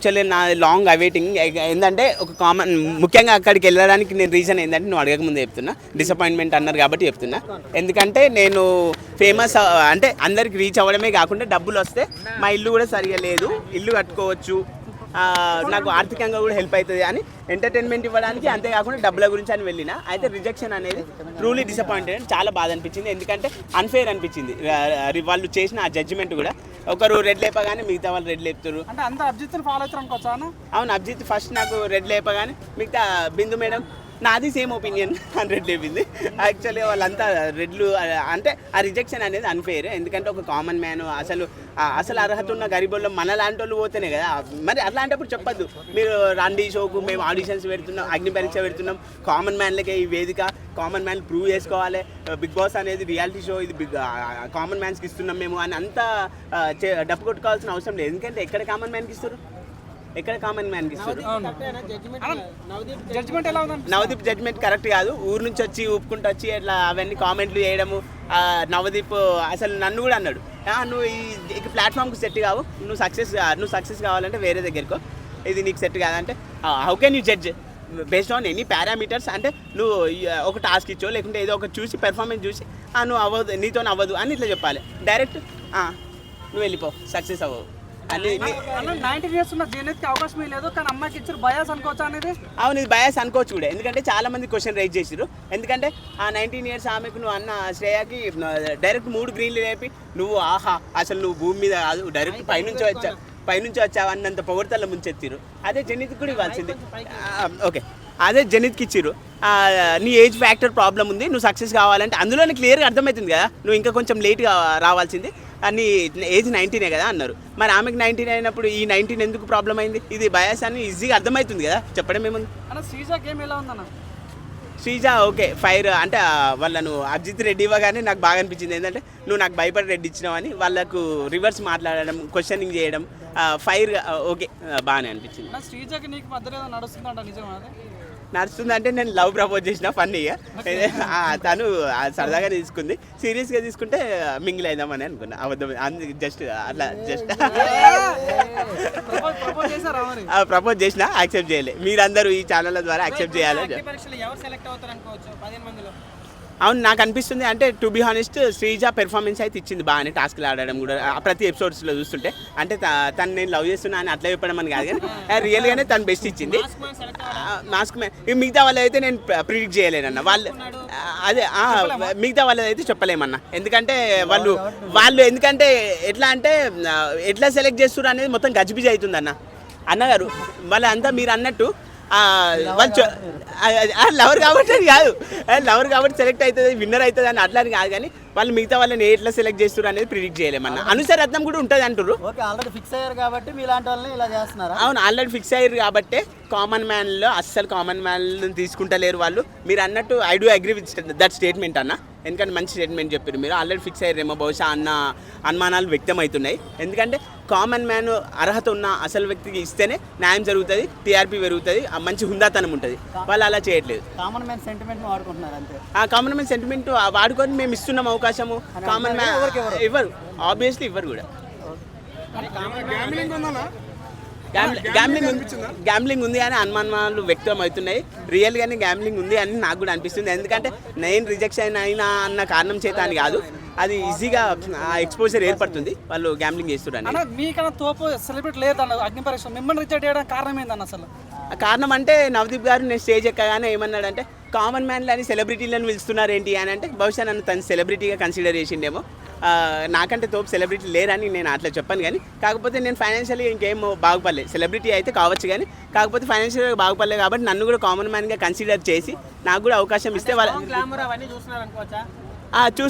Actually నా long awaiting ఏంటంటే ఒక కామన్ ముఖ్యంగా అక్కడికి వెళ్ళడానికి నేను రీజన్ ఏంటంటే నువ్వు అడగక ముందే చెప్తున్నా డిసప్పాయింట్మెంట్ అన్నారు కాబట్టి చెప్తున్నా. ఎందుకంటే నేను ఫేమస్ అంటే అందరికి రీచ్ అవ్వడమే కాకుండా డబ్బులు వస్తే మా ఇల్లు కూడా సరిగా లేదు, ఇల్లు కట్టుకోవచ్చు, నాకు ఆర్థికంగా కూడా హెల్ప్ అవుతుంది అని ఎంటర్టైన్మెంట్ ఇవ్వడానికి, అంతేకాకుండా డబ్బుల గురించి అని వెళ్ళిన. అయితే రిజెక్షన్ అనేది ట్రూలీ డిసప్పాయింటెడ్, చాలా బాధ అనిపించింది. ఎందుకంటే అన్ఫేర్ అనిపించింది వాళ్ళు చేసిన ఆ జడ్జిమెంట్ కూడా. ఒకరు రెడ్ లేపగానే మిగతా వాళ్ళు రెడ్ లేపుతారు అంటే అంత అభిజిత్ని ఫాలో అవుతారు అనుకోవచ్చా? అవును, అభిజిత్ ఫస్ట్ నాకు రెడ్ లేపగానే మిగతా బిందు మేడం నాది సేమ్ ఒపీనియన్ 100 లేపింది. యాక్చువల్లీ వాళ్ళంతా రెడ్లు అంటే ఆ రిజెక్షన్ అనేది అన్ఫేర్. ఎందుకంటే ఒక కామన్ మ్యాన్ అసలు అర్హత ఉన్న గరీబోళ్ళు మన లాంటి వాళ్ళు పోతేనే కదా. మరి అట్లాంటప్పుడు చెప్పొద్దు మీరు రండి షోకు, మేము ఆడిషన్స్ పెడుతున్నాం, అగ్ని పరీక్ష పెడుతున్నాం, కామన్ మ్యాన్లకే ఈ వేదిక, కామన్ మ్యాన్ ప్రూవ్ చేసుకోవాలి, బిగ్ బాస్ అనేది రియాలిటీ షో, ఇది కామన్ మ్యాన్స్కి ఇస్తున్నాం మేము అని అంతా డప్పు కొట్టుకోవాల్సిన అవసరం లేదు. ఎందుకంటే ఎక్కడ కామన్ మ్యాన్కి ఇస్తారు, ఎక్కడ కామన్ మ్యాన్కి ఇస్తారు? నవదీప్ జడ్జ్మెంట్ కరెక్ట్ కాదు. ఊరు నుంచి వచ్చి ఊపుకుంటూ వచ్చి అట్లా అవన్నీ కామెంట్లు చేయడము. నవదీప్ అసలు నన్ను కూడా అన్నాడు, నువ్వు ఈ ప్లాట్ఫామ్కి సెట్ కావు, నువ్వు సక్సెస్ కావాలంటే వేరే దగ్గరకో, ఇది నీకు సెట్ కాదంటే how can you judge based on any parameters. అంటే నువ్వు ఒక టాస్క్ ఇచ్చో లేకుంటే ఏదో ఒక చూసి పెర్ఫార్మెన్స్ చూసి నువ్వు అవ్వదు, నీతో అవ్వదు అని ఇట్లా చెప్పాలి. డైరెక్ట్ నువ్వు వెళ్ళిపో, సక్సెస్ అవ్వవు. అవును, ఇది బయాస్ అనుకోవచ్చు కూడా. ఎందుకంటే చాలా మంది క్వశ్చన్ రైజ్ చేసిరు. ఎందుకంటే ఆ 19 years ఆమెకు నువ్వు అన్న శ్రేయాకి డైరెక్ట్ 3 గ్రీన్లు లేపి నువ్వు ఆహా అసలు నువ్వు భూమి మీద కాదు డైరెక్ట్ పైనుంచి వచ్చావు అన్నంత పొగడతల ముంచెత్తిరు. అదే జనిత్ కూడా ఇవ్వాల్సింది. ఓకే, అదే జనిత్కి ఇచ్చిరు. నీ ఏజ్ ఫ్యాక్టర్ ప్రాబ్లం ఉంది, నువ్వు సక్సెస్ కావాలంటే అందులోనే క్లియర్గా అర్థమవుతుంది కదా, నువ్వు ఇంకా కొంచెం లేట్గా రావాల్సింది, నీ ఏజ్ 19 కదా అన్నారు. మరి ఆమెకు 19 అయినప్పుడు ఈ 19 ఎందుకు ప్రాబ్లం అయింది? ఇది బయాస్ అని ఈజీగా అర్థమవుతుంది కదా, చెప్పడం ఏముంది. శ్రీజ ఓకే ఫైర్ అంటే వాళ్ళను అభిజిత్ రెడ్డి ఇవ్వగానే నాకు బాగా అనిపించింది. ఏంటంటే నువ్వు నాకు భయపడి రెడ్డి ఇచ్చినావని వాళ్ళకు రివర్స్ మాట్లాడడం, క్వశ్చనింగ్ చేయడం, ఫైర్ ఓకే బాగానే అనిపించింది. నడుస్తుందంటే నేను లవ్ ప్రపోజ్ చేసిన ఫన్నీగా, తను సరదాగా తీసుకుంది, సీరియస్గా తీసుకుంటే మింగిల్ అయిదామని అనుకున్నా. అబద్ధం జస్ట్ అట్లా జస్ట్ ప్రపోజ్ చేసిన యాక్సెప్ట్ చేయలే. మీరందరూ ఈ ఛానళ్ళ ద్వారా యాక్సెప్ట్ చేయాలి. అవును, నాకు అనిపిస్తుంది అంటే to be honest Sreeja performance అయితే ఇచ్చింది బాగానే, టాస్క్లు ఆడడం కూడా ప్రతి ఎపిసోడ్స్లో చూస్తుంటే. అంటే తను నేను లవ్ చేస్తున్నా అని అట్లా చెప్పడం అని కాదు, కానీ రియల్గానే తను బెస్ట్ ఇచ్చింది. మాస్క్ మిగతా వాళ్ళు అయితే నేను ప్రిడిక్ట్ చేయలేనన్న. అదే మిగతా వాళ్ళది అయితే చెప్పలేమన్నా. ఎందుకంటే వాళ్ళు ఎందుకంటే ఎట్లా అంటే ఎట్లా సెలెక్ట్ చేస్తున్నారు అనేది మొత్తం గజిబిజి అవుతుందన్న. అన్నగారు వాళ్ళంతా మీరు అన్నట్టు వాళ్ళు లవర్ కాబట్టి అని కాదు, లవర్ కాబట్టి సెలెక్ట్ అవుతుంది, విన్నర్ అవుతుంది అని అట్లా అని కాదు, కానీ వాళ్ళు మిగతా వాళ్ళని ఎట్లా సెలెక్ట్ చేస్తారు అనేది ప్రిడిక్ట్ చేయలేమన్నా. అనుసరత్నం కూడా ఉంటుంది అంటారు. ఆల్రెడీ ఫిక్స్ అయ్యారు కాబట్టి మీలాంటి వాళ్ళని ఇలా చేస్తున్నారు. అవును, ఆల్రెడీ ఫిక్స్ అయ్యారు కాబట్టి కామన్ మ్యాన్లో అస్సలు కామన్ మ్యాన్ తీసుకుంటలేరు వాళ్ళు. మీరు అన్నట్టు I do agree with that statement అన్న. ఎందుకంటే మంచి స్టేట్మెంట్ చెప్పారు మీరు. ఆల్రెడీ ఫిక్స్ అయ్యారేమో బహుశా అన్న అనుమానాలు వ్యక్తం అవుతున్నాయి. ఎందుకంటే కామన్ మ్యాన్ అర్హత ఉన్న అసలు వ్యక్తికి ఇస్తేనే న్యాయం జరుగుతుంది, టీఆర్పీ పెరుగుతుంది, మంచి హుందాతనం ఉంటుంది. వాళ్ళు అలా చేయట్లేదు. కామన్ మ్యాన్ సెంటిమెంట్ వాడుకుంటున్నారు అంతే. కామన్ మ్యాన్ సెంటిమెంట్ వాడుకొని మేము ఇస్తున్నాం అవకాశము. కామన్ మ్యాన్ ఇవ్వరు, ఆబ్వియస్లీ ఇవ్వరు కూడా. గ్యాంబ్లింగ్ ఉంది అని అనుమానాలు వ్యక్తం అవుతున్నాయి. రియల్గానే గ్యాంబ్లింగ్ ఉంది అని నాకు కూడా అనిపిస్తుంది. ఎందుకంటే నేను రిజెక్షన్ అయినా అన్న కారణం చేత అని కాదు, అది ఈజీగా ఎక్స్పోజర్ ఏర్పడుతుంది వాళ్ళు గ్యాంబ్లింగ్ చేస్తున్నారు. మీకన్నా తోపు సెలబ్రిటీ లేదన్న అగ్ని పరీక్ష మిమ్మల్ని రిజెక్ట్ చేయడం కారణం ఏందన్న? అసలు కారణం అంటే నవదీప్ గారు నేను స్టేజ్ ఎక్కగానే ఏమన్నాడంటే కామన్ మ్యాన్లు అని సెలబ్రిటీలను పిలుస్తున్నారు ఏంటి అని అంటే బహుశా నన్ను తను సెలబ్రిటీగా కన్సిడర్ చేసిండేమో. నాకంటే తోపు సెలబ్రిటీ లేరని నేను అట్లా చెప్పాను, కానీ కాకపోతే నేను ఫైనాన్షియల్గా ఇంకేం బాగుపడలేదు. సెలబ్రిటీ అయితే కావచ్చు కానీ కాకపోతే ఫైనాన్షియల్గా బాగుపడలేదు కాబట్టి నన్ను కూడా కామన్ మ్యాన్గా కన్సిడర్ చేసి నాకు కూడా అవకాశం ఇస్తే వాళ్ళు చూసి